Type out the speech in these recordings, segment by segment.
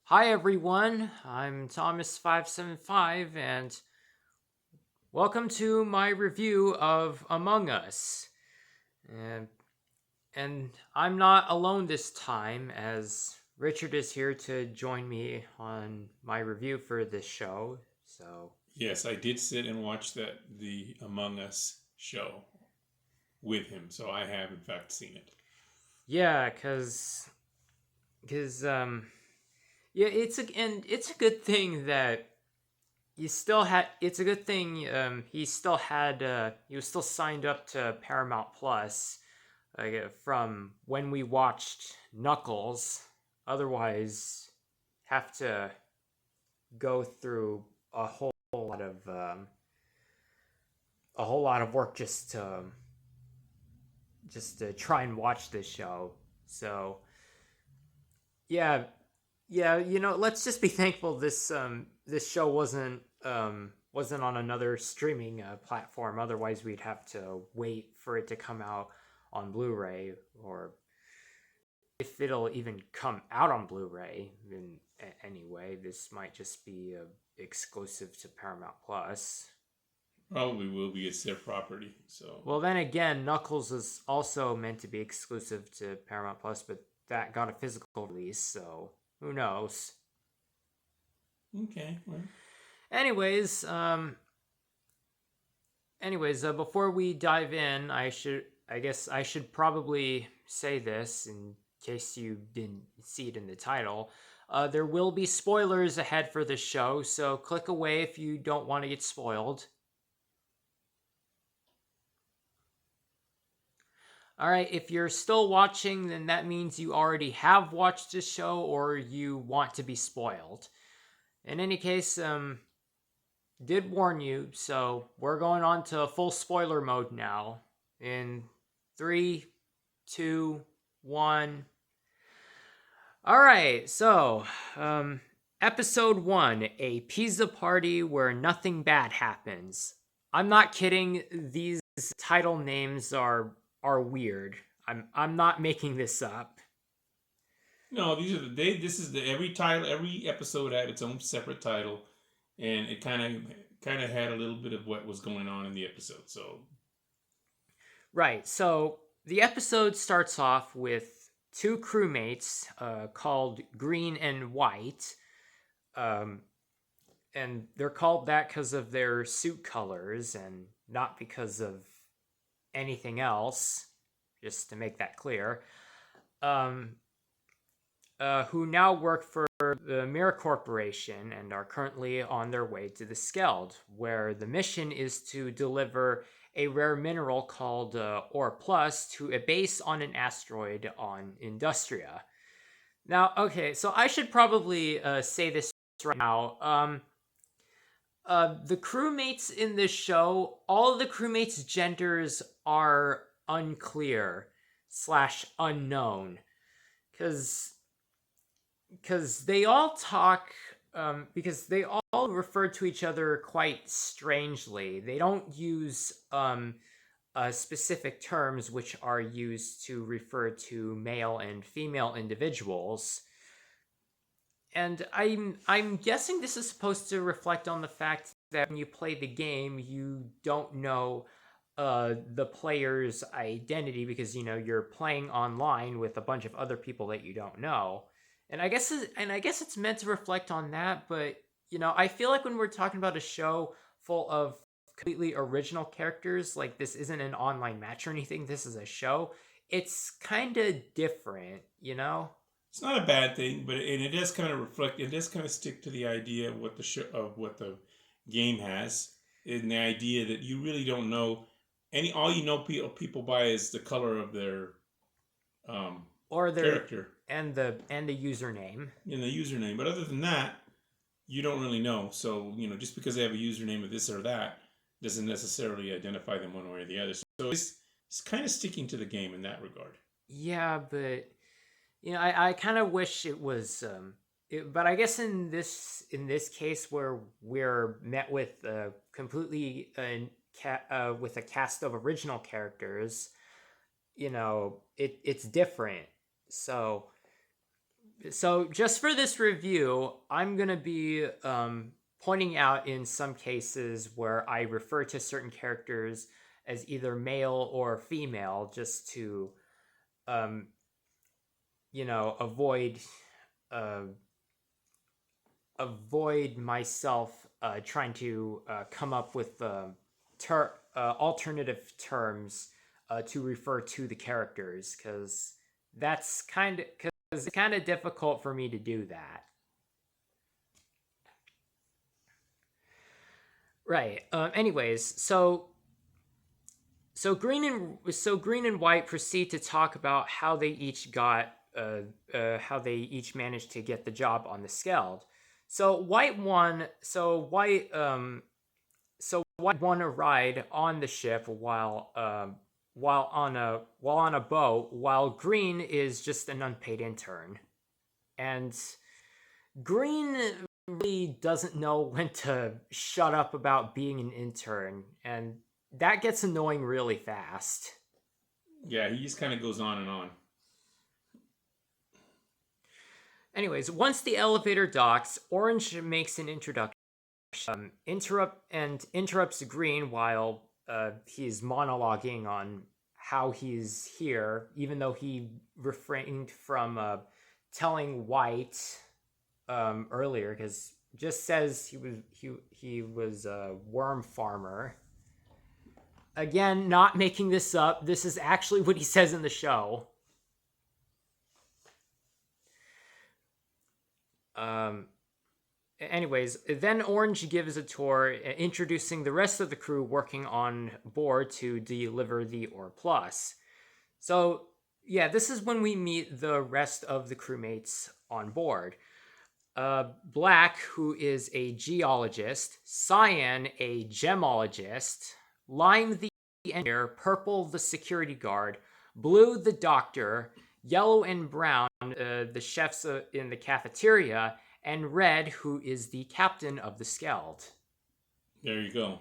Hi everyone, I'm Th0m4s575 and welcome to my review of Among Us. And, and I'm not alone this time as Richard is here to join me on my review for this show. So, Yes, I did sit and watch the Among Us show with him, so I have in fact seen it. yeah, cuz yeah, it's a good thing that he still had it's a good thing he was still signed up to Paramount Plus from when we watched Knuckles. Otherwise, have to go through lot of a whole lot of work just to try and watch this show. So yeah, yeah, let's just be thankful this show wasn't on another streaming platform. Otherwise, we'd have to wait for it to come out on Blu-ray, or if it'll even come out on Blu-ray. Anyway, this might just be exclusive to Paramount Plus. Probably will be. It's their property, so Well, then again, Knuckles is also meant to be exclusive to Paramount Plus, but that got a physical release, so who knows? okay. Well, Anyways, before we dive in, I guess I should probably say this in case you didn't see it in the title. There will be spoilers ahead for the show, so click away if you don't want to get spoiled. All right, if you're still watching, then that means you already have watched this show or you want to be spoiled. In any case, did warn you, so we're going on to full spoiler mode now. In three, two, one. All right, so episode 1, a pizza party where nothing bad happens. I'm not kidding. These title names are weird. I'm not making this up. no, these are the they. This is the every title. Every episode had its own separate title, and it kind of had a little bit of what was going on in the episode. So Right. So the episode starts off with two crewmates called Green and White. Um, and they're called that because of their suit colors and not because of anything else, just to make that clear. Um, who now work for the Mirror Corporation and are currently on their way to the Skeld, where the mission is to deliver a rare mineral called Ore Plus to a base on an asteroid on Industria. Now, okay, so I should probably say this right now. The crewmates in this show, all of the crewmates' genders are unclear slash unknown, because they all talk because they all refer to each other quite strangely. They don't use specific terms which are used to refer to male and female individuals. And I'm guessing this is supposed to reflect on the fact that when you play the game, you don't know the player's identity because you're playing online with a bunch of other people that you don't know. And I guess it's meant to reflect on that, but I feel like when we're talking about a show full of completely original characters, like this isn't an online match or anything, this is a show, it's kind of different. it's not a bad thing, but it does kind of reflect. It does kind of stick to the idea of what the show of what the game has, and the idea that you really don't know any. All you know people by is the color of their um, Or their character and the username. in the username. But other than that, you don't really know. So just because they have a username of this or that doesn't necessarily identify them one way or the other. So it's kind of sticking to the game in that regard. Yeah, but I kind of wish it was but I guess in this case where we're met with completely with a cast of original characters, it's different. So So just for this review, I'm gonna be pointing out in some cases where I refer to certain characters as either male or female, just to um, avoid uh, avoid myself trying to come up with alternative terms to refer to the characters, because it's kind of difficult for me to do that. Right. Anyways, so green and white proceed to talk about how they each managed to get the job on the Skeld. So white won. So white won a ride on the ship while on a boat, while green is just an unpaid intern, and green really doesn't know when to shut up about being an intern, and that gets annoying really fast. Yeah, he just kind of goes on and on. Anyways, once the elevator docks, Orange makes an introduction, interrupts Green while he's monologuing on how he's here, even though he refrained from telling White earlier, because just says he was a worm farmer. Again, not making this up. This is actually what he says in the show. Anyways, then Orange gives a tour introducing the rest of the crew working on board to deliver the Ore Plus. So, yeah, this is when we meet the rest of the crewmates on board. Black, who is a geologist, Cyan, a gemologist, Lime, the engineer, Purple, the security guard, Blue, the doctor, Yellow and Brown, the chefs in the cafeteria, and Red, who is the captain of the Skeld. There you go.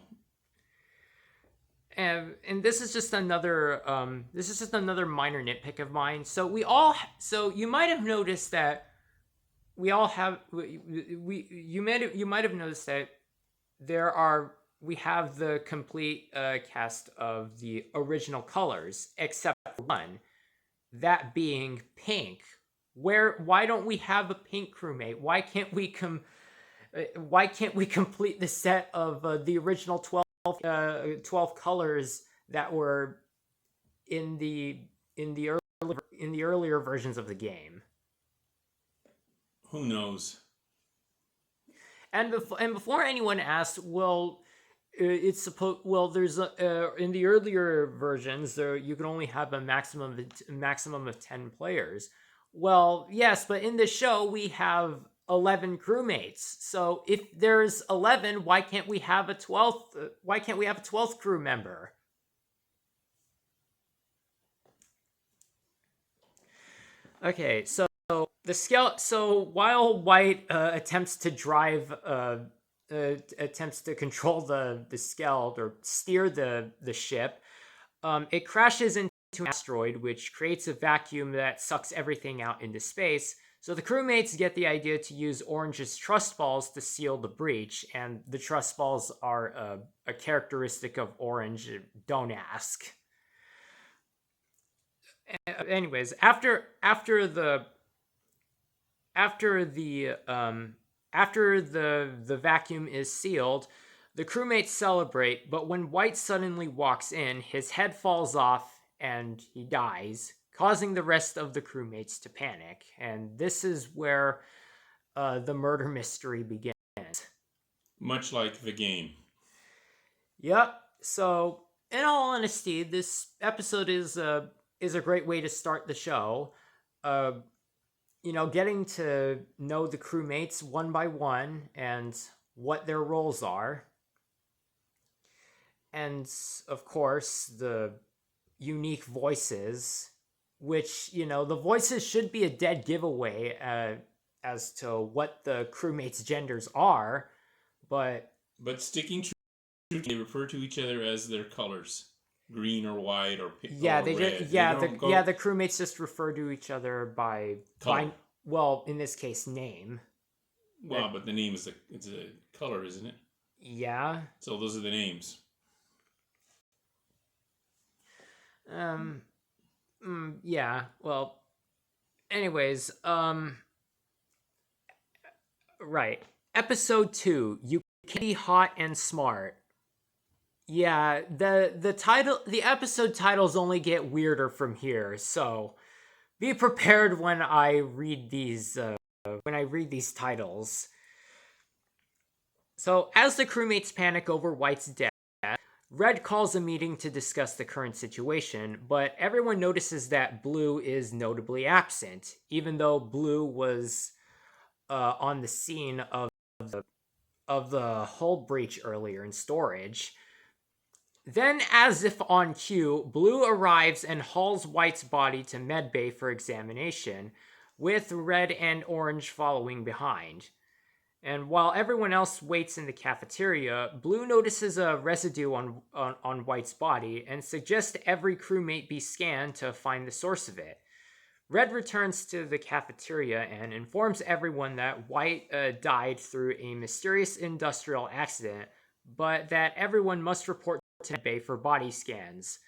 And this is just another minor nitpick of mine. So you might have noticed that we might have noticed that we have the complete cast of the original colors, except for one, that being pink. Why don't we have a pink crewmate? Why can't we complete the set of the original 12 colors that were in the earlier versions of the game? Who knows? And before anyone asks, well, there's in the earlier versions you can only have a maximum of 10 players. Well, yes, but in the show we have 11 crewmates. So if there's 11, why can't we have a 12th? Why can't we have a 12th crew member? Okay, so while White attempts to control the Skeld or steer the ship, it crashes into an asteroid, which creates a vacuum that sucks everything out into space. So the crewmates get the idea to use Orange's trust balls to seal the breach, and the trust balls are a characteristic of Orange. Don't ask. Anyways, after the vacuum is sealed, the crewmates celebrate, but when White suddenly walks in, his head falls off and he dies, causing the rest of the crewmates to panic. And this is where the murder mystery begins. Much like the game. Yep. So, in all honesty, this episode is a great way to start the show. Getting to know the crewmates one by one and what their roles are. And, of course, the unique voices, which, the voices should be a dead giveaway as to what the crewmates' genders are, but sticking true, they refer to each other as their colors. Green or white or pink. Yeah, or red. the crewmates just refer to each other by well, in this case, name. Well, but the name is it's a color, isn't it? Yeah. So those are the names. Um. Yeah. Well. Anyways. Right. Episode 2. You can be hot and smart. Yeah. The episode titles only get weirder from here. So be prepared when I read these. When I read these titles. So as the crewmates panic over White's death, Red calls a meeting to discuss the current situation, but everyone notices that Blue is notably absent, even though Blue was on the scene of the hull breach earlier in storage. Then, as if on cue, Blue arrives and hauls White's body to medbay for examination, with Red and Orange following behind. And while everyone else waits in the cafeteria, Blue notices a residue on White's body and suggests every crewmate be scanned to find the source of it. Red returns to the cafeteria and informs everyone that White died through a mysterious industrial accident, but that everyone must report to Bay for body scans.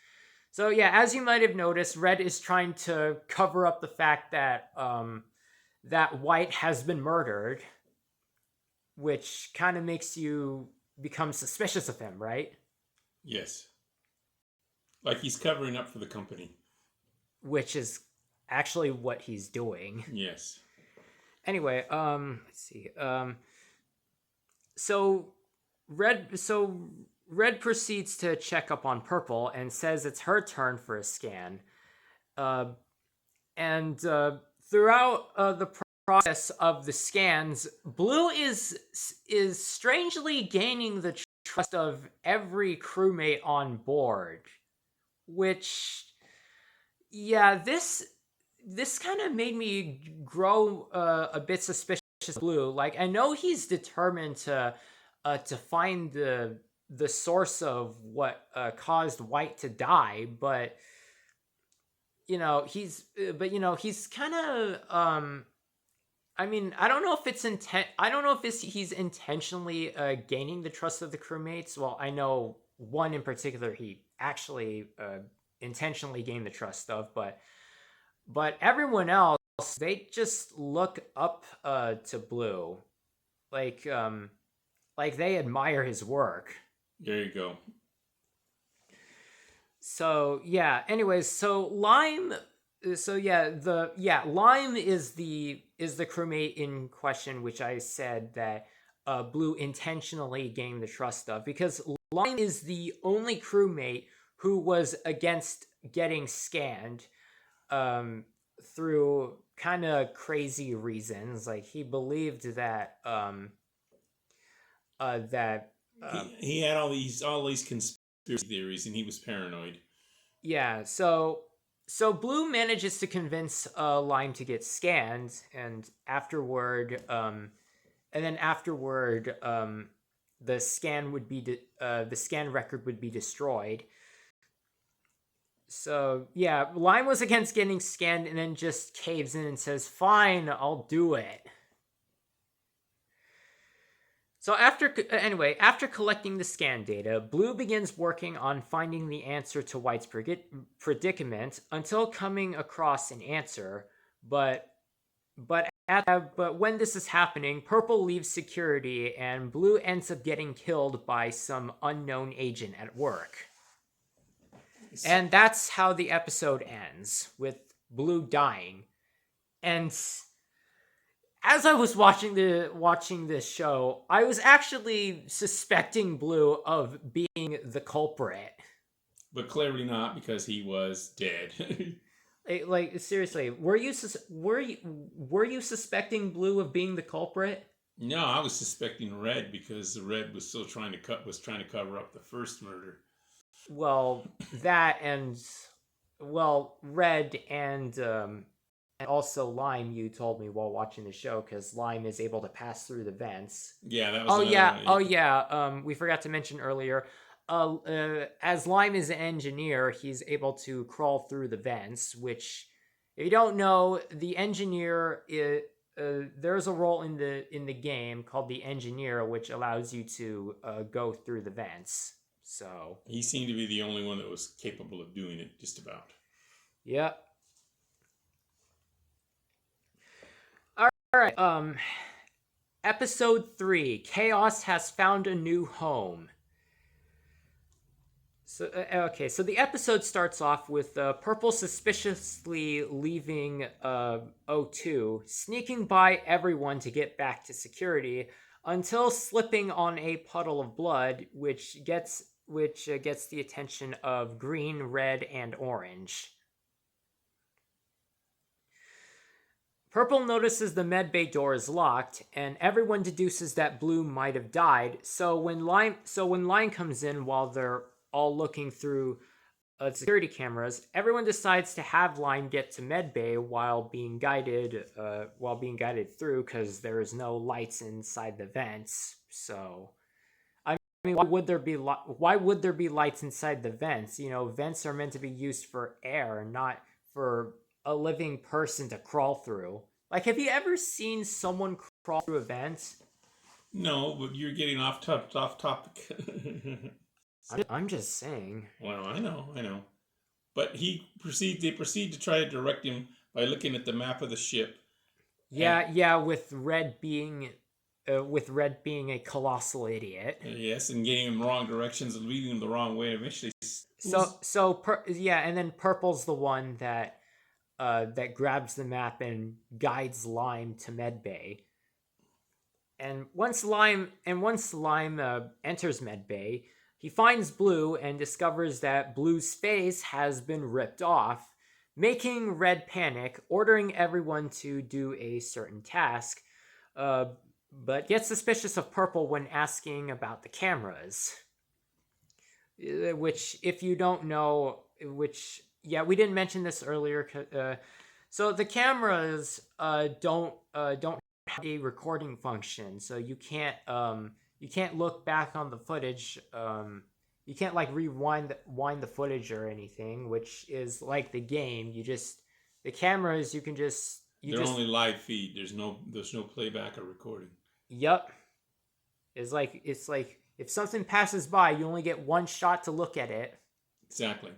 So yeah, as you might have noticed, Red is trying to cover up the fact that that White has been murdered, which kind of makes you become suspicious of him, right? Yes. Like he's covering up for the company. Which is actually what he's doing. Yes. Anyway, let's see. So Red proceeds to check up on Purple and says it's her turn for a scan. And throughout the process of the scans, Blue is strangely gaining the trust of every crewmate on board, which, yeah, this kind of made me grow a bit suspicious of Blue. Like, I know he's determined to find the source of what caused White to die, but he's kind of I mean, I don't know if it's I don't know if he's intentionally gaining the trust of the crewmates. Well, I know one in particular he actually intentionally gained the trust of, but everyone else, they just look up to Blue, like they admire his work. There you go. So yeah. Anyways, so Lime. So Lime is the crewmate in question, which I said that Blue intentionally gained the trust of, because Lime is the only crewmate who was against getting scanned through kind of crazy reasons. Like, he believed that he had all these conspiracy theories, and he was paranoid. Yeah, so Blue manages to convince Lime to get scanned, and afterward, the scan record would be destroyed. So yeah, Lime was against getting scanned, and then just caves in and says, "Fine, I'll do it." So after collecting the scan data, Blue begins working on finding the answer to White's predicament until coming across an answer. But when this is happening, Purple leaves security and Blue ends up getting killed by some unknown agent at work. And that's how the episode ends, with Blue dying. And as I was watching this show, I was actually suspecting Blue of being the culprit. But clearly not, because he was dead. Like seriously, were you suspecting Blue of being the culprit? No, I was suspecting Red, because Red was still trying to cover up the first murder. Well, that and Red and also Lime, you told me while watching the show, because Lime is able to pass through the vents. Yeah, that was we forgot to mention earlier, as Lime is an engineer, he's able to crawl through the vents, which If you don't know, the engineer there's a role in the game called the engineer, which allows you to go through the vents. So He seemed to be the only one that was capable of doing it, just about. yep. All right. Episode 3: Chaos has found a new home. So okay, so the episode starts off with Purple suspiciously leaving O2, sneaking by everyone to get back to security, until slipping on a puddle of blood, which gets the attention of Green, Red, and Orange. Purple notices the medbay door is locked, and everyone deduces that Blue might have died. So when Lime comes in while they're all looking through security cameras, everyone decides to have Lime get to medbay while being guided through, because there is no lights inside the vents. So I mean, why would there be lights inside the vents? You know, vents are meant to be used for air, not for a living person to crawl through. Like, have you ever seen someone crawl through a vent? No, but you're getting off topic. I'm just saying. Well, I know. But they proceed to try to direct him by looking at the map of the ship. Yeah, with Red being a colossal idiot. Yes, and getting him wrong directions and leading him the wrong way. Eventually, and then Purple's the one that grabs the map and guides Lime to medbay. And once Lime enters medbay, he finds Blue and discovers that Blue's face has been ripped off, making Red panic, ordering everyone to do a certain task, but gets suspicious of Purple when asking about the cameras. Which, if you don't know, we didn't mention this earlier. So the cameras don't have a recording function, so you can't look back on the footage. You can't like wind the footage or anything, which is like the game. The cameras they're only live feed. There's no playback or recording. Yep. It's like if something passes by, you only get one shot to look at it. Exactly.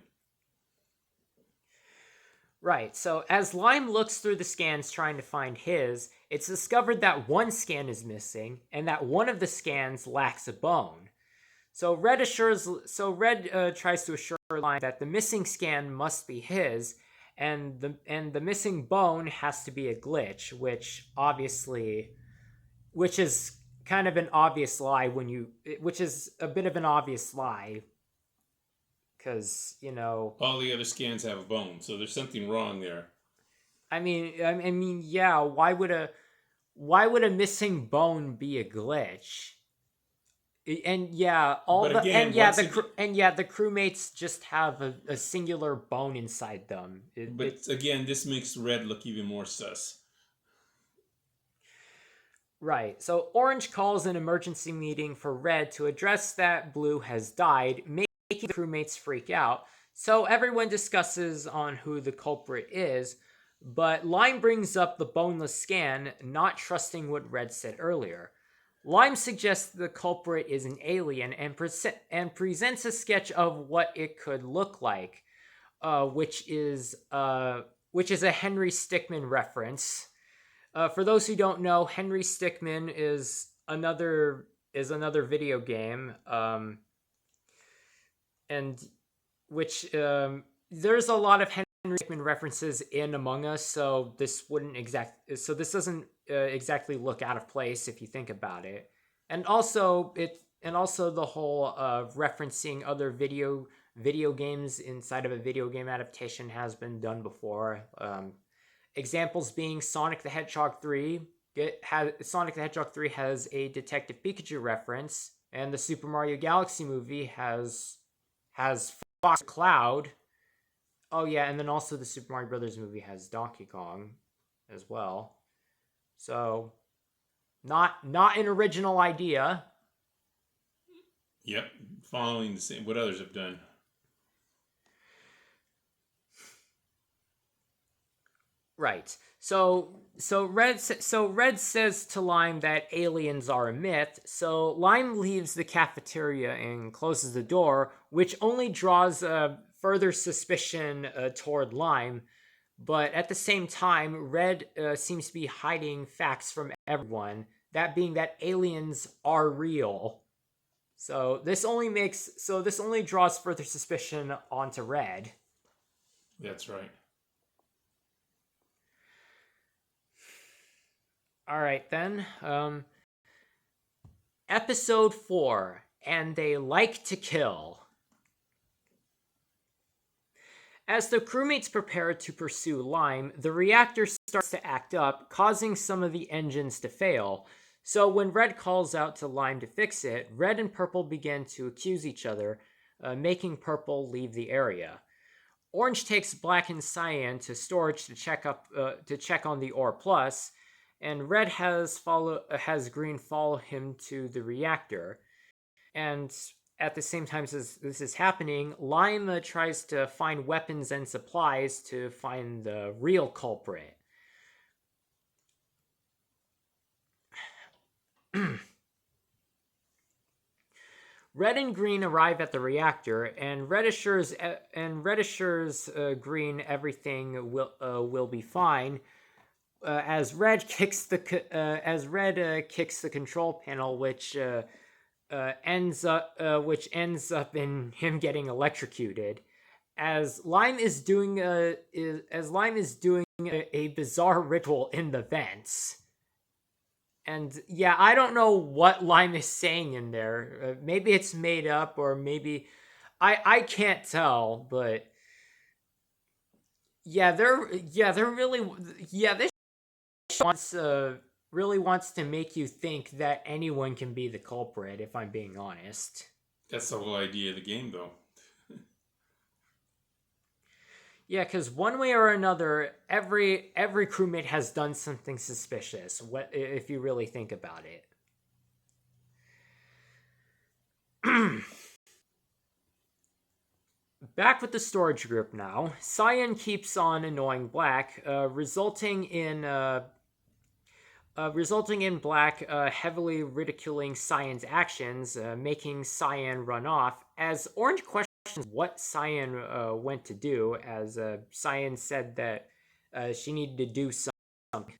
Right, so as Lime looks through the scans trying to find his, it's discovered that one scan is missing, and that one of the scans lacks a bone. So Red tries to assure Lime that the missing scan must be his, and the missing bone has to be a glitch, which is kind of an obvious lie which is a bit of an obvious lie. Because, you know, all the other scans have a bone, so there's something wrong there. I mean, yeah. Why would a missing bone be a glitch? And yeah, the crewmates just have a singular bone inside them. Again, this makes Red look even more sus. Right. So Orange calls an emergency meeting for Red to address that Blue has died, making the crewmates freak out. So everyone discusses on who the culprit is, but Lime brings up the boneless scan, not trusting what Red said earlier. Lime suggests the culprit is an alien and presents a sketch of what it could look like, which is a Henry Stickmin reference. For those who don't know, Henry Stickmin is another video game, and which there's a lot of Henry Stickmin references in Among Us, so this doesn't exactly look out of place if you think about it. And also the whole referencing other video games inside of a video game adaptation has been done before. Examples being Sonic the Hedgehog 3. Sonic the Hedgehog 3 has a Detective Pikachu reference, and the Super Mario Galaxy movie has Fox Cloud. Oh yeah, and then also the Super Mario Brothers movie has Donkey Kong as well. So not an original idea. Yep, following the same what others have done. Right. So Red says to Lime that aliens are a myth. So Lime leaves the cafeteria and closes the door, which only draws further suspicion toward Lime. But at the same time, Red seems to be hiding facts from everyone. That being that aliens are real. So this only draws further suspicion onto Red. That's right. All right then. Episode 4, and they like to kill. As the crewmates prepare to pursue Lime, the reactor starts to act up, causing some of the engines to fail. So when Red calls out to Lime to fix it, Red and Purple begin to accuse each other, making Purple leave the area. Orange takes Black and Cyan to storage to check on the Ore Plus, and Red has Green follow him to the reactor. And at the same time as this is happening, Lime tries to find weapons and supplies to find the real culprit. Red and Green arrive at the reactor, and Red assures Green everything will be fine. As Red kicks the control panel, which ends up in him getting electrocuted. As Lime is doing a bizarre ritual in the vents. And yeah, I don't know what Lime is saying in there. Maybe it's made up, or maybe I can't tell. But this really wants to make you think that anyone can be the culprit. If I'm being honest. That's the whole idea of the game, though. Yeah, because one way or another, every crewmate has done something suspicious. What if you really think about it? Back with the storage group now. Cyan keeps on annoying Black, resulting in Black heavily ridiculing Cyan's actions, making Cyan run off. As Orange questions what Cyan went to do, as Cyan said that she needed to do something.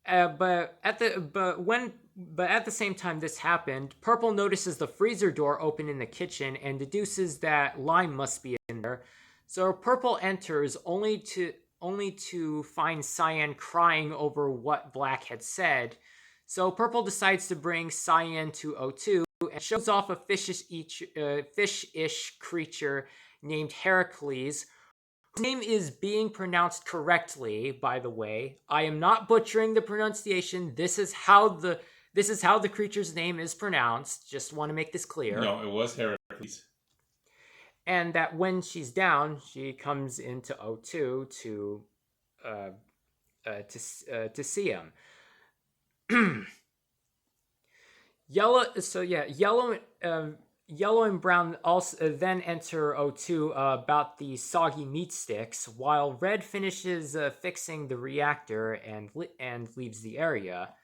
But at the same time this happened, Purple notices the freezer door open in the kitchen and deduces that Lime must be in there. So Purple enters only to find Cyan crying over what Black had said. So Purple decides to bring Cyan to O2 and shows off a fish-ish creature named Heracles, whose name is being pronounced correctly, by the way. I am not butchering the pronunciation. This is how the creature's name is pronounced. Just want to make this clear. No, it was Heracles. And that when she's down, she comes into O2 to see him. Yellow and Brown also then enter O2 about the soggy meat sticks, while Red finishes fixing the reactor and leaves the area.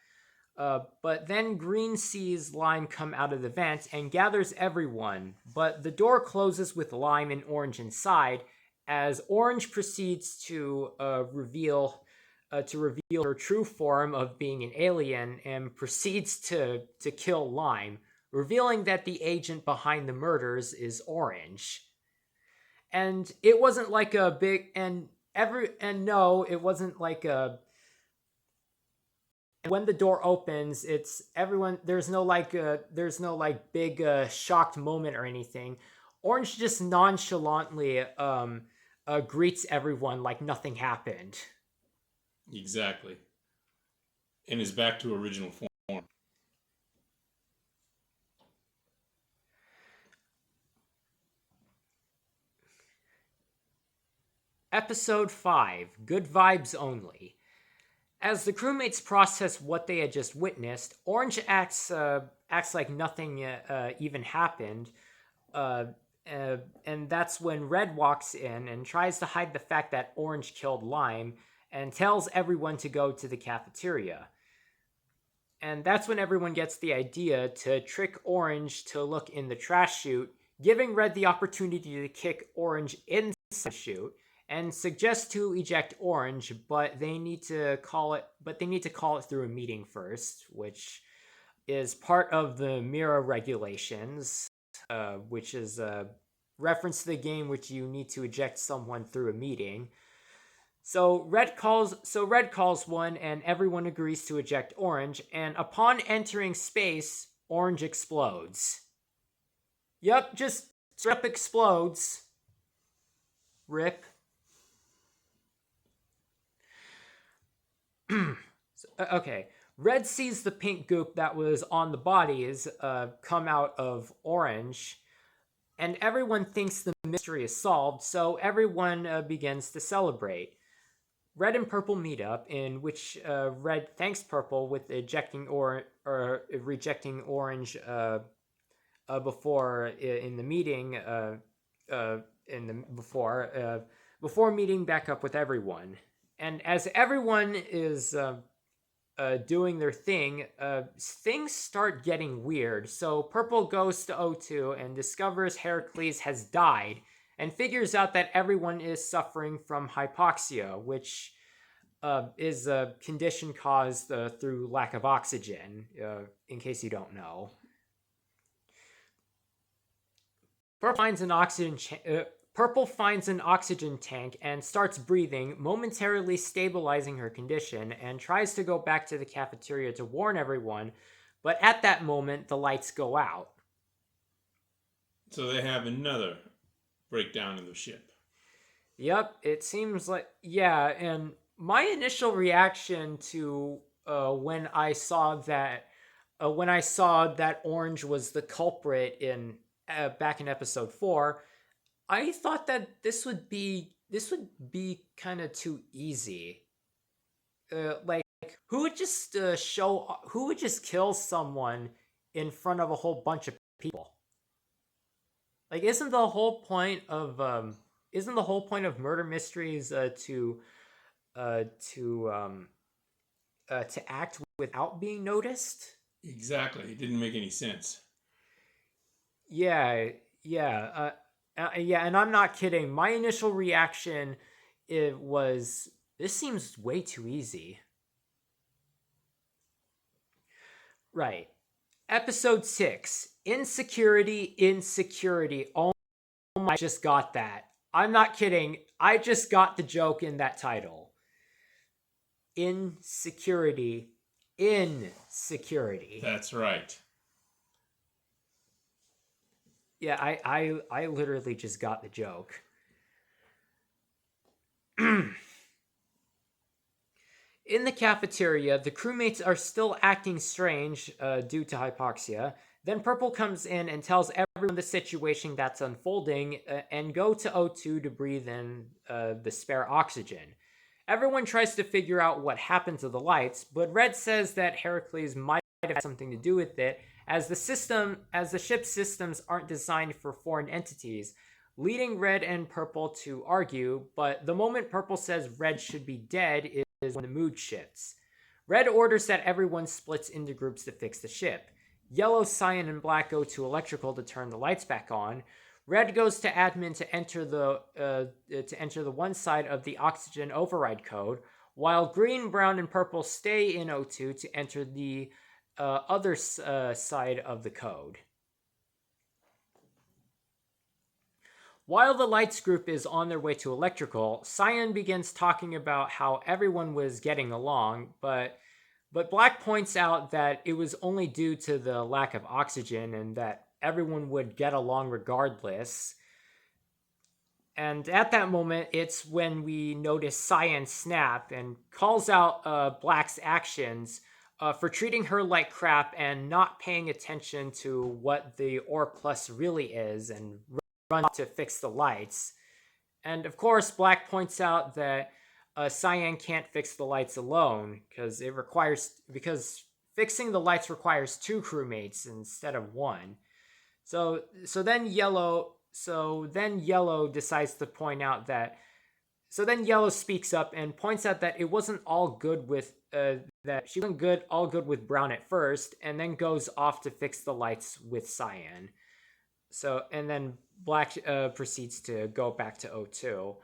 But then Green sees Lime come out of the vent and gathers everyone, but the door closes with Lime and Orange inside, as Orange proceeds to reveal her true form of being an alien and proceeds to kill Lime, revealing that the agent behind the murders is Orange. And it wasn't like a big it wasn't like a when the door opens, it's everyone. There's no big shocked moment or anything. Orange just nonchalantly greets everyone like nothing happened. Exactly. And is back to original form. Episode 5, Good Vibes Only. As the crewmates process what they had just witnessed, Orange acts like nothing even happened, And that's when Red walks in and tries to hide the fact that Orange killed Lime and tells everyone to go to the cafeteria. And that's when everyone gets the idea to trick Orange to look in the trash chute, giving Red the opportunity to kick Orange inside the chute and suggest to eject Orange, but they need to call it through a meeting first, which is part of the Mira regulations, which is a reference to the game which you need to eject someone through a meeting. So Red calls one, and everyone agrees to eject Orange. And upon entering space, Orange explodes. Yep, just straight up explodes. Rip. Okay. Red sees the pink goop that was on the bodies come out of Orange, and everyone thinks the mystery is solved, so everyone begins to celebrate. Red and Purple meet up, in which Red thanks Purple with ejecting or rejecting Orange before in the meeting before meeting back up with everyone. And as everyone is doing their thing, things start getting weird. So Purple goes to O2 and discovers Heracles has died, and figures out that everyone is suffering from hypoxia, which is a condition caused through lack of oxygen, in case you don't know. Purple finds an oxygen tank and starts breathing, momentarily stabilizing her condition, and tries to go back to the cafeteria to warn everyone, but at that moment, the lights go out. So they have another breakdown in the ship. Yep, it seems like, yeah, and my initial reaction to when I saw that Orange was the culprit in back in episode 4, I thought that this would be kind of too easy. Like, who would just kill someone in front of a whole bunch of people? Like, isn't the whole point of murder mysteries to act without being noticed? Exactly. It didn't make any sense. Yeah, yeah, and I'm not kidding. My initial reaction was, this seems way too easy. Right. Episode 6, Insecurity. Oh my, I just got that. I'm not kidding. I just got the joke in that title. Insecurity. That's right. Yeah, I literally just got the joke. In the cafeteria, the crewmates are still acting strange due to hypoxia. Then Purple comes in and tells everyone the situation that's unfolding and go to O2 to breathe in the spare oxygen. Everyone tries to figure out what happened to the lights, but Red says that Heracles might have had something to do with it, as the ship's systems aren't designed for foreign entities, leading Red and Purple to argue. But the moment Purple says Red should be dead is when the mood shifts. Red orders that everyone splits into groups to fix the ship. Yellow, Cyan, and Black go to Electrical to turn the lights back on. Red goes to Admin to enter the one side of the oxygen override code, while Green, Brown, and Purple stay in O2 to enter the other side of the code. While the Lights group is on their way to Electrical, Cyan begins talking about how everyone was getting along, but Black points out that it was only due to the lack of oxygen and that everyone would get along regardless. And at that moment, it's when we notice Cyan snap and calls out Black's actions for treating her like crap and not paying attention to what the Ore Plus really is, and run to fix the lights. And of course, Black points out that Cyan can't fix the lights alone because fixing the lights requires 2 crewmates instead of 1. So then Yellow so then Yellow decides to point out that. So then Yellow speaks up and points out that it wasn't all good with that she wasn't all good with Brown at first, and then goes off to fix the lights with Cyan. So and then Black proceeds to go back to O2.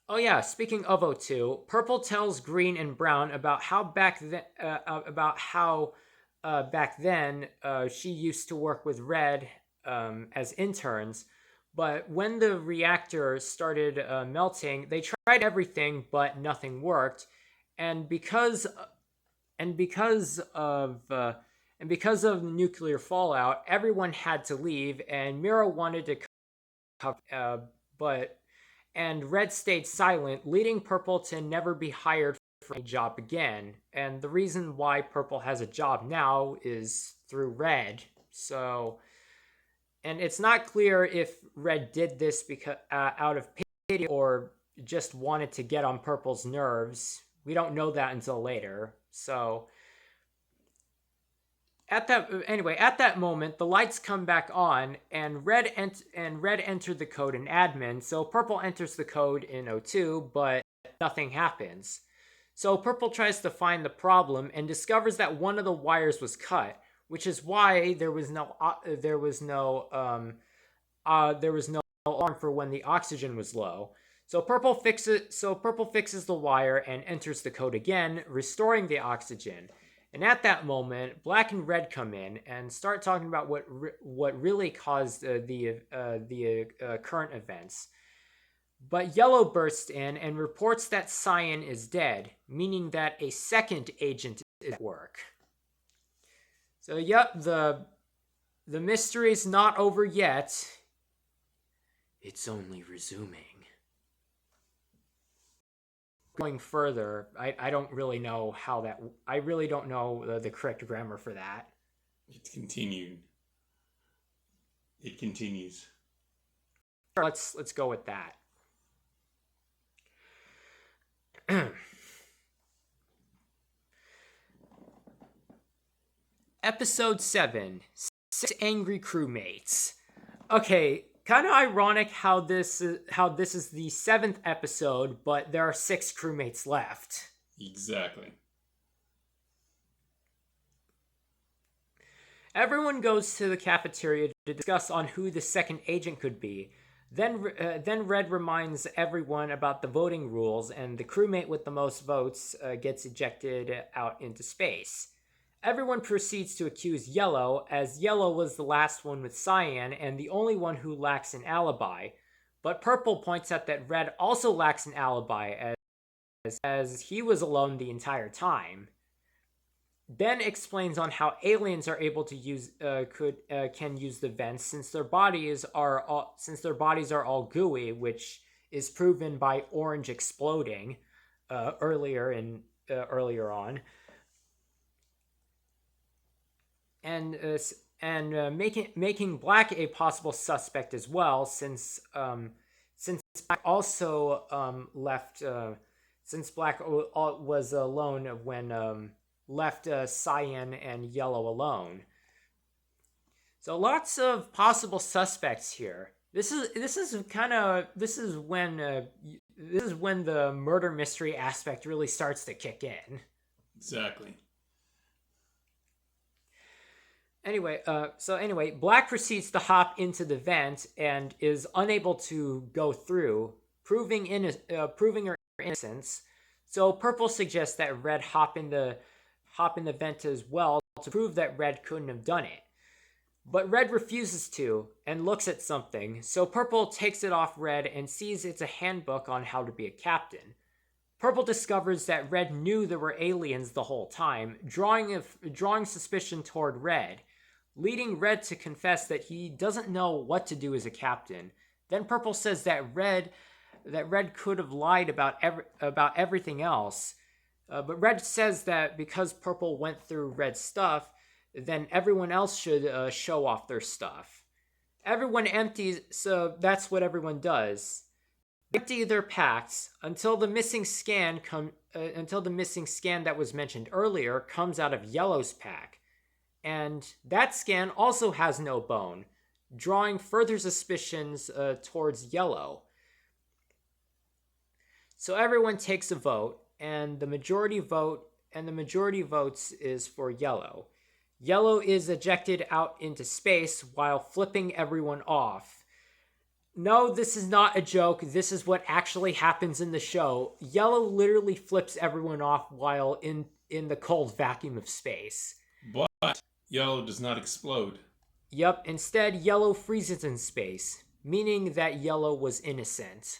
Oh yeah, speaking of O2, Purple tells Green and Brown about how back then she used to work with Red as interns, but when the reactor started melting, they tried everything, but nothing worked, and because of nuclear fallout, everyone had to leave, and Mira wanted to but and Red stayed silent, leading Purple to never be hired for a job again. And the reason why Purple has a job now is through Red. So, and it's not clear if Red did this because out of pity or just wanted to get on Purple's nerves. We don't know that until later. So, at that moment, the lights come back on, and Red entered the code in admin. So Purple enters the code in O2, but nothing happens. So Purple tries to find the problem and discovers that one of the wires was cut, which is why there was no alarm for when the oxygen was low. So Purple fixes the wire and enters the code again, restoring the oxygen. And at that moment, Black and Red come in and start talking about what really caused the current events. But Yellow bursts in and reports that Cyan is dead, meaning that a second agent is at work. So, yep, the mystery's not over yet. It's only resuming. Going further, I don't really know how that. I really don't know the correct grammar for that. It's continued. It continues. Let's go with that. Episode 7: 6 Angry Crewmates. Okay. Kind of ironic how this is the 7th episode, but there are 6 crewmates left. Exactly. Everyone goes to the cafeteria to discuss on who the second agent could be. Then Red reminds everyone about the voting rules, and the crewmate with the most votes gets ejected out into space. Everyone proceeds to accuse Yellow, as Yellow was the last one with Cyan and the only one who lacks an alibi. But Purple points out that Red also lacks an alibi, as he was alone the entire time. Ben explains on how aliens are able to can use the vents since their bodies are all gooey, which is proven by Orange exploding earlier on. And making Black a possible suspect as well, since Black also left. Since Black was alone when left Cyan and Yellow alone. So lots of possible suspects here. This is when the murder mystery aspect really starts to kick in. Exactly. Anyway, Black proceeds to hop into the vent and is unable to go through, proving her innocence. So Purple suggests that Red hop in the vent as well to prove that Red couldn't have done it. But Red refuses to and looks at something. So Purple takes it off Red and sees it's a handbook on how to be a captain. Purple discovers that Red knew there were aliens the whole time, drawing suspicion toward Red, leading Red to confess that he doesn't know what to do as a captain. Then Purple says that Red could have lied about everything else, but Red says that because Purple went through Red's stuff, then everyone else should show off their stuff. Everyone empties, so that's what everyone does. They empty their packs until the missing scan that was mentioned earlier comes out of Yellow's pack. And that scan also has no bone. drawing further suspicions towards yellow. So everyone takes a vote, and the majority votes is for yellow. Yellow is ejected out into space while flipping everyone off. No, this is not a joke. This is what actually happens in the show. Yellow literally flips everyone off while in the cold vacuum of space. But yellow does not explode. Yep, instead yellow freezes in space, meaning that yellow was innocent.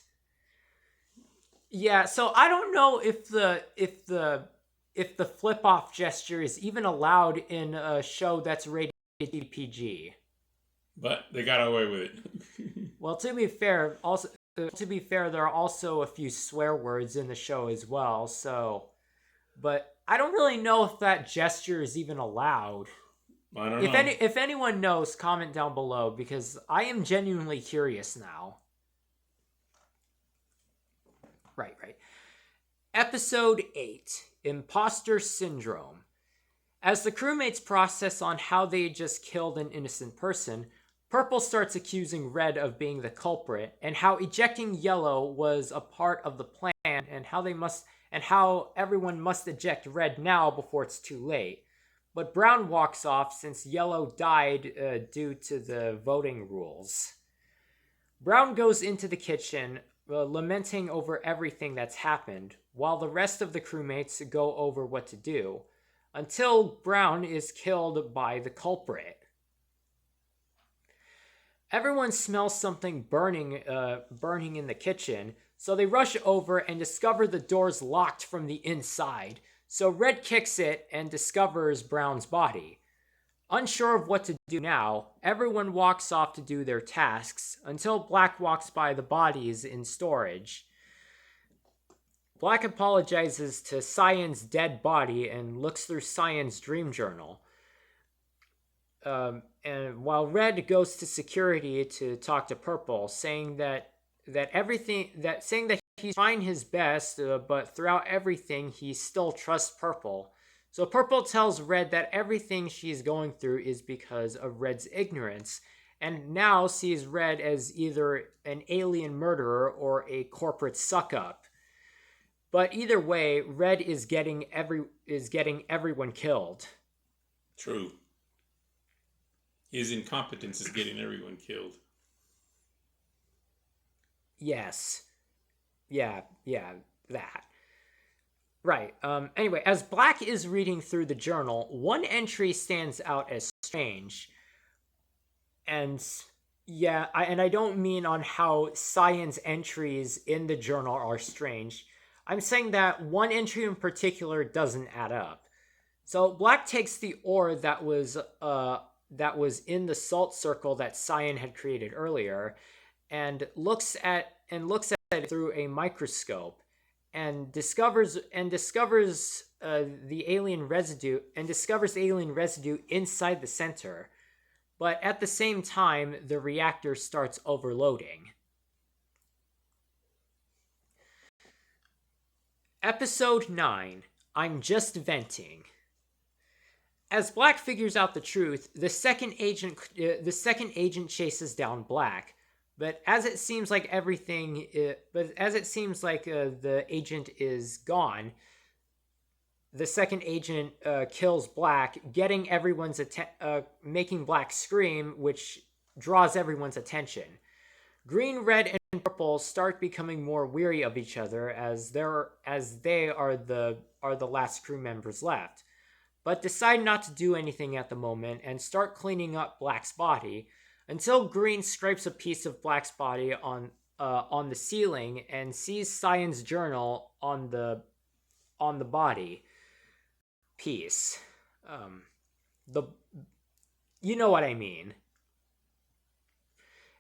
Yeah, so I don't know if the flip off gesture is even allowed in a show that's rated PG. But they got away with it. Well, to be fair, there are also a few swear words in the show as well. So, but I don't really know if that gesture is even allowed. I don't know. If anyone knows, comment down below because I am genuinely curious now. Right. Episode 8, Imposter Syndrome. As the crewmates process on how they just killed an innocent person, Purple starts accusing Red of being the culprit, and how ejecting Yellow was a part of the plan, and how everyone must eject Red now before it's too late. But Brown walks off since Yellow died due to the voting rules. Brown goes into the kitchen, lamenting over everything that's happened, while the rest of the crewmates go over what to do, until Brown is killed by the culprit. Everyone smells something burning in the kitchen, so they rush over and discover the door's locked from the inside. So Red kicks it and discovers Brown's body. Unsure of what to do now, everyone walks off to do their tasks until Black walks by the bodies in storage. Black apologizes to Cyan's dead body and looks through Cyan's dream journal. And while Red goes to security to talk to Purple, saying that he's trying his best, but throughout everything he still trusts Purple. So Purple tells Red that everything she's going through is because of Red's ignorance, and now sees Red as either an alien murderer or a corporate suck-up. But either way, Red is getting everyone killed. True. His incompetence is getting everyone killed. Yes. Yeah, that. Right. Anyway, as Black is reading through the journal, one entry stands out as strange. And yeah, I don't mean on how Cyan's entries in the journal are strange. I'm saying that one entry in particular doesn't add up. So Black takes the ore that was in the salt circle that Cyan had created earlier, and looks at it through a microscope, and discovers alien residue inside the center. But at the same time, the reactor starts overloading. Episode 9, I'm Just Venting. As Black figures out the truth, the second agent chases down Black, but as it seems like the agent is gone, the second agent kills Black, making Black scream, which draws everyone's attention. Green, Red, and Purple start becoming more weary of each other as they are the last crew members left, but decide not to do anything at the moment and start cleaning up Black's body until Green scrapes a piece of Black's body on the ceiling and sees Cyan's journal on the body piece. You know what I mean.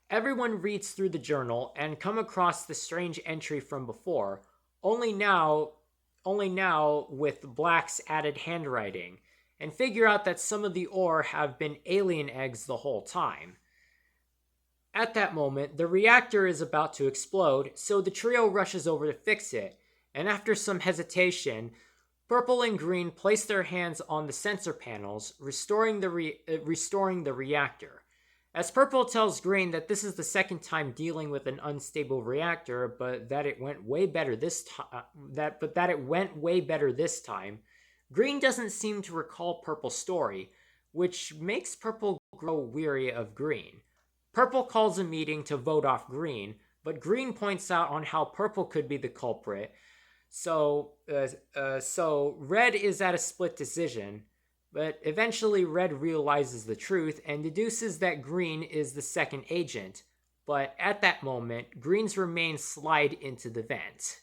Everyone reads through the journal and come across the strange entry from before, only now with Black's added handwriting, and figure out that some of the ore have been alien eggs the whole time. At that moment, the reactor is about to explode, so the trio rushes over to fix it, and after some hesitation, Purple and Green place their hands on the sensor panels, restoring the reactor. As Purple tells Green that this is the second time dealing with an unstable reactor, but that it went way better this time. That it went way better this time. Green doesn't seem to recall Purple's story, which makes Purple grow weary of Green. Purple calls a meeting to vote off Green, but Green points out on how Purple could be the culprit. So Red is at a split decision. But eventually Red realizes the truth and deduces that Green is the second agent. But at that moment, Green's remains slide into the vent.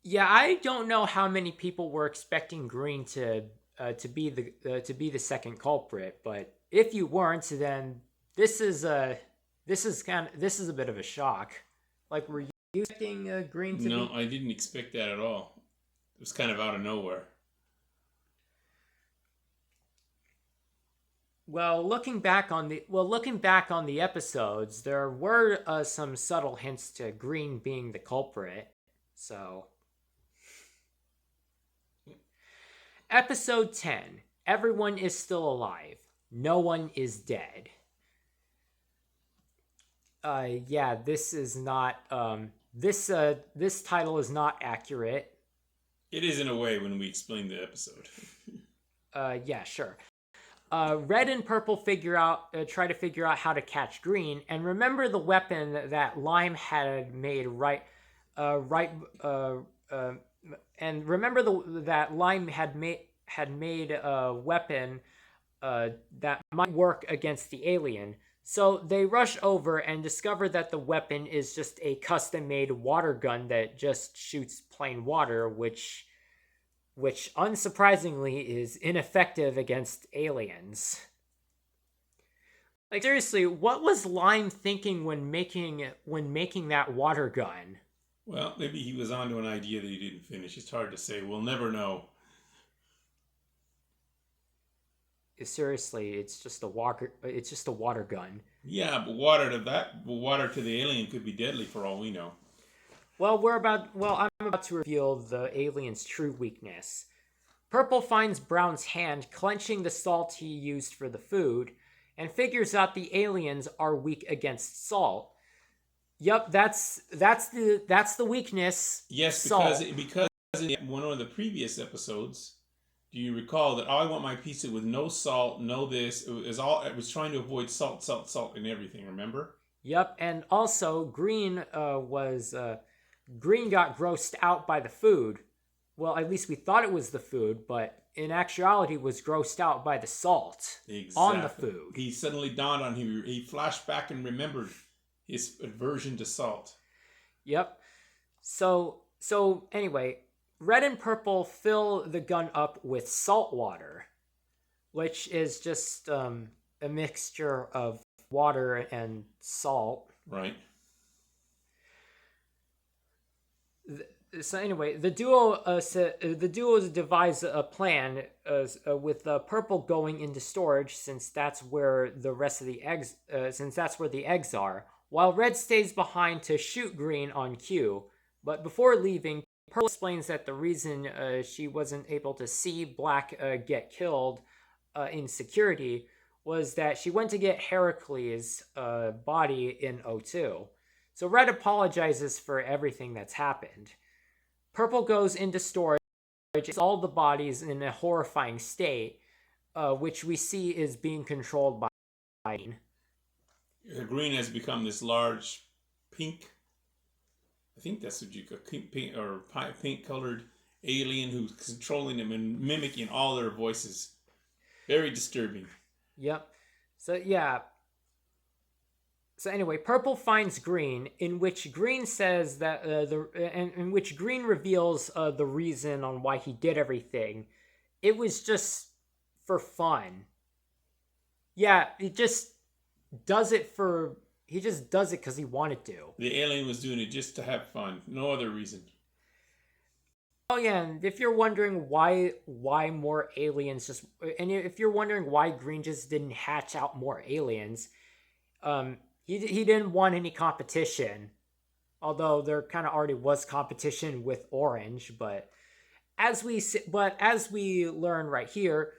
Yeah, I don't know how many people were expecting Green to be the second culprit, but if you weren't, then this is a bit of a shock. Like, were you expecting Green to be? No, I didn't expect that at all. It was kind of out of nowhere. Well, looking back on the episodes, there were some subtle hints to Green being the culprit. So, episode 10. Everyone is still alive. No one is dead. Yeah, this is not this title is not accurate. It is in a way when we explain the episode. Yeah, sure. Red and Purple try to figure out how to catch Green, and remember the weapon that Th0m had made and remember that Th0m had made a weapon that might work against the alien. So they rush over and discover that the weapon is just a custom-made water gun that just shoots plain water, which unsurprisingly is ineffective against aliens. Like, seriously, what was Th0m thinking when making that water gun? Well, maybe he was onto an idea that he didn't finish. It's hard to say. We'll never know. Seriously, it's just a water gun. Yeah, but water to the alien could be deadly for all we know. Well, I'm about to reveal the alien's true weakness. Purple finds Brown's hand clenching the salt he used for the food, and figures out the aliens are weak against salt. Yup, that's the weakness. Yes, because in one of the previous episodes, do you recall that I want my pizza with no salt, no this? It was trying to avoid salt in everything. Remember? Yep, and also Green Green got grossed out by the food. Well, at least we thought it was the food, but in actuality was grossed out by the salt on the food. He suddenly dawned on him. He flashed back and remembered his aversion to salt. Yep. So anyway, Red and Purple fill the gun up with salt water, which is just a mixture of water and salt. Right. So anyway, the duo devise a plan with Purple going into storage since that's where the rest of the eggs are, while Red stays behind to shoot Green on cue. But before leaving, Purple explains that the reason she wasn't able to see Black get killed in security was that she went to get Heracles' body in O2. So Red apologizes for everything that's happened. Purple goes into storage, all the bodies in a horrifying state, which we see is being controlled by Green. Green has become this large pink, I think that's what you call pink colored alien who's controlling them and mimicking all their voices. Very disturbing. Yep. So yeah. So anyway, Purple finds Green, in which Green says that in which Green reveals the reason on why he did everything. It was just for fun. Yeah, he just does it because he wanted to. The alien was doing it just to have fun, no other reason. Oh yeah, and if you're wondering why more aliens if you're wondering why Green just didn't hatch out more aliens, he didn't want any competition, although there kind of already was competition with Orange. But as we learn right here,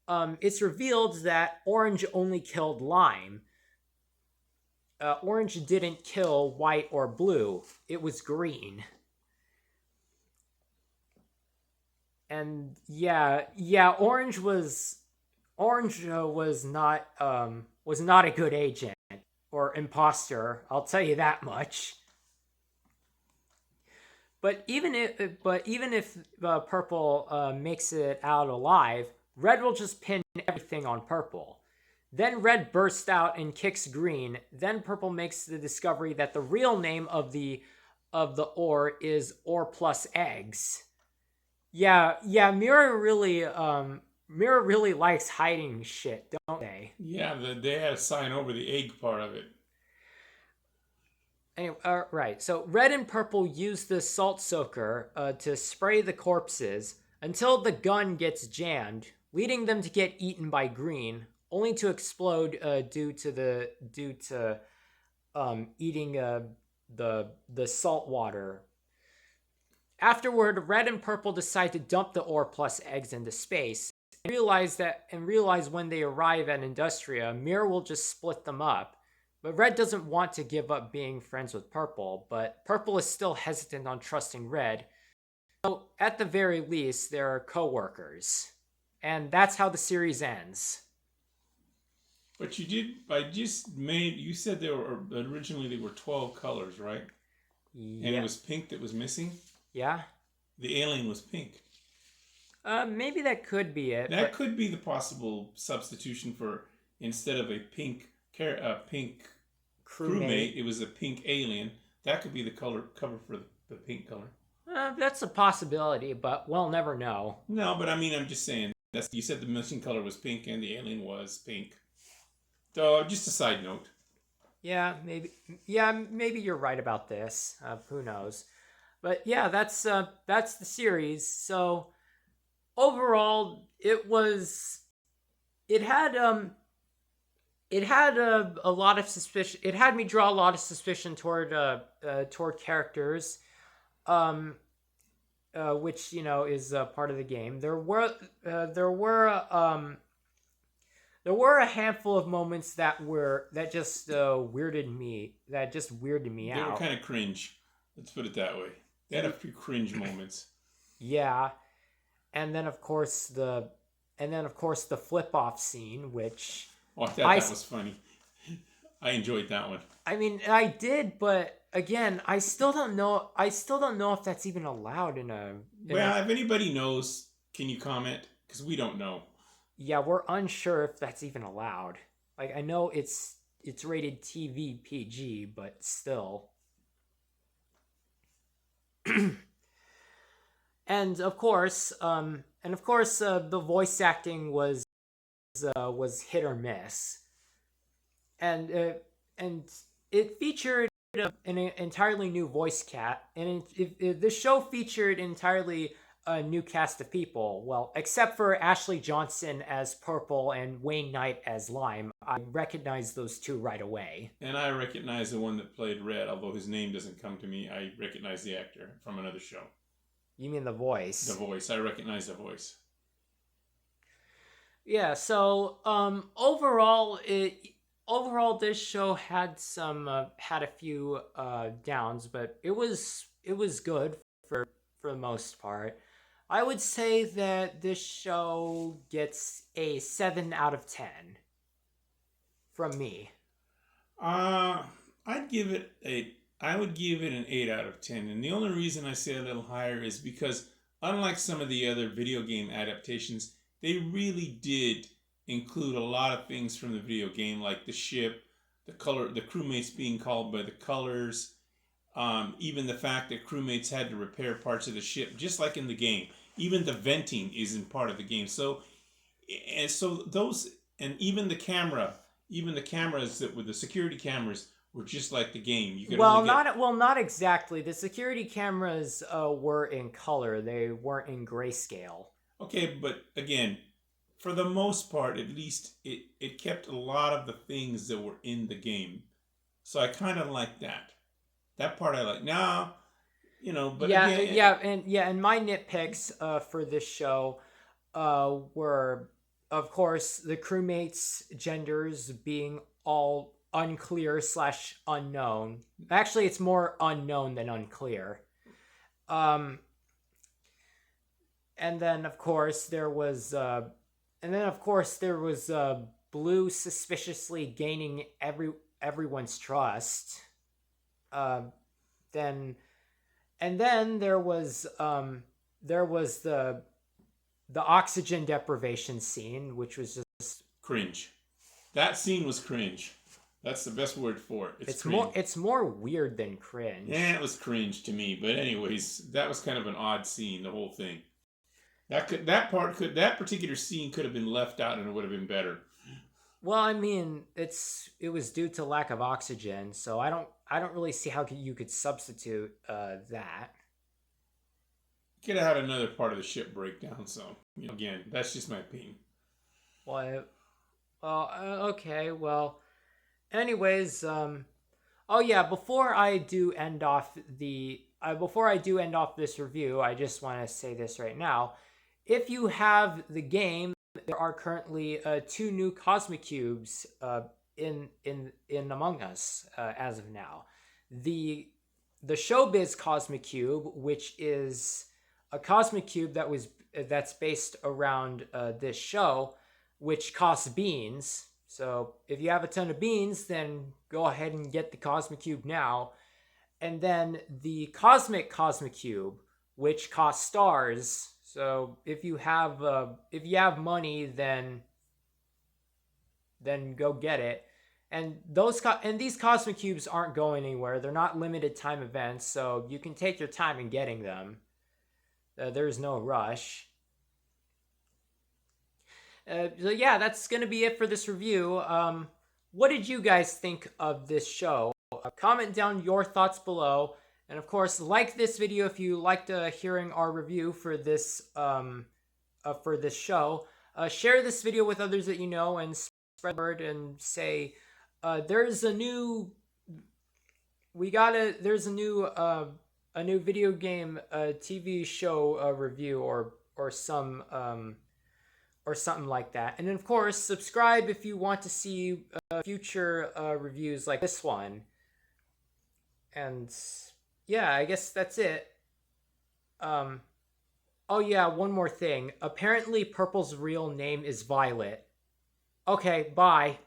it's revealed that orange only killed lime. Orange didn't kill white or blue. It was green. And yeah, orange was not a good agent or imposter. I'll tell you that much. But even if purple makes it out alive, red will just pin everything on purple. Then red bursts out and kicks green. Then purple makes the discovery that the real name of the ore is ore plus eggs. Yeah, Mirror really likes hiding shit, don't they? Yeah, they had to sign over the egg part of it. Anyway, right. So red and purple use the salt soaker to spray the corpses until the gun gets jammed, leading them to get eaten by green, only to explode due to eating the salt water. Afterward, red and purple decide to dump the ore plus eggs into space and realize when they arrive at Industria, Mirror will just split them up. But red doesn't want to give up being friends with purple, but purple is still hesitant on trusting red. So at the very least, they're co-workers. And that's how the series ends. But you said originally there were 12 colors, right? Yeah. And it was pink that was missing? Yeah? The alien was pink. Maybe that could be it. That could be the possible substitution for, instead of a pink crewmate, it was a pink alien. That could be the cover for the pink color. That's a possibility, but we'll never know. No, but I mean, I'm just saying. You said the missing color was pink and the alien was pink. So, just a side note. Yeah, maybe. Yeah, maybe you're right about this. Who knows? But yeah, that's the series. So overall, it had a lot of suspicion. It had me draw a lot of suspicion toward characters, which is part of the game. There were a handful of moments that just weirded me out. They were kind of cringe. Let's put it that way. They had a few cringe moments. Yeah, and then of course the flip off scene, which I thought that was funny. I enjoyed that one. I mean, I did, but again, I still don't know if that's even allowed in a. If anybody knows, can you comment? Because we don't know. Yeah, we're unsure if that's even allowed. Like, I know it's rated TV PG, but still. And of course, the voice acting was hit or miss, and it featured an entirely new voice cast, and the show featured entirely a new cast of people. Well, except for Ashley Johnson as Purple and Wayne Knight as Lime. I recognized those two right away. And I recognize the one that played Red, although his name doesn't come to me. I recognize the actor from another show. You mean the voice? The voice. I recognize the voice. Yeah, so overall this show had a few downs, but it was good for the most part. I would say that this show gets a 7 out of 10 from me. I would give it an 8 out of 10. And the only reason I say a little higher is because, unlike some of the other video game adaptations, they really did include a lot of things from the video game, like the ship, the color, the crewmates being called by the colors, even the fact that crewmates had to repair parts of the ship, just like in the game. Even the venting isn't part of the game. So those, and even the cameras that were the security cameras were just like the game. You could not exactly. The security cameras were in color. They weren't in grayscale. Okay, but again, for the most part, at least it kept a lot of the things that were in the game. So I kind of like that. That part I like. Now, but and my nitpicks for this show were of course, the crewmates' genders being all unclear slash unknown. Actually, it's more unknown than unclear. Um, and then of course there was, Blue suspiciously gaining everyone's trust. Uh, then and then there was the oxygen deprivation scene, which was just Cringe. That scene was cringe. That's the best word for it. it's more weird than cringe. Yeah, it was cringe to me. But anyways, that was kind of an odd scene. The whole thing. That particular scene could have been left out and it would have been better. Well, I mean, it was due to lack of oxygen, so I don't really see how you could substitute that. Could have had another part of the ship breakdown. So again, that's just my opinion. Well, okay. Well, anyways, oh yeah, before I do end off this review, I just want to say this right now. If you have the game, there are currently 2 new Cosmic Cubes in Among Us as of now. The Showbiz Cosmic Cube, which is a Cosmic Cube that's based around this show, which costs beans. So if you have a ton of beans, then go ahead and get the Cosmic Cube now. And then the Cosmic Cube, which costs stars. So if you have money, then go get it. And these Cosmic Cubes aren't going anywhere. They're not limited time events, so you can take your time in getting them. There's no rush. So yeah, that's gonna be it for this review. What did you guys think of this show? Comment down your thoughts below. And of course, like this video if you liked hearing our review for this show. Share this video with others that you know and spread the word and say there's a new video game TV show review or something like that. And then of course, subscribe if you want to see future reviews like this one. And yeah, I guess that's it. Oh yeah, one more thing. Apparently Purple's real name is Violet. Okay, bye.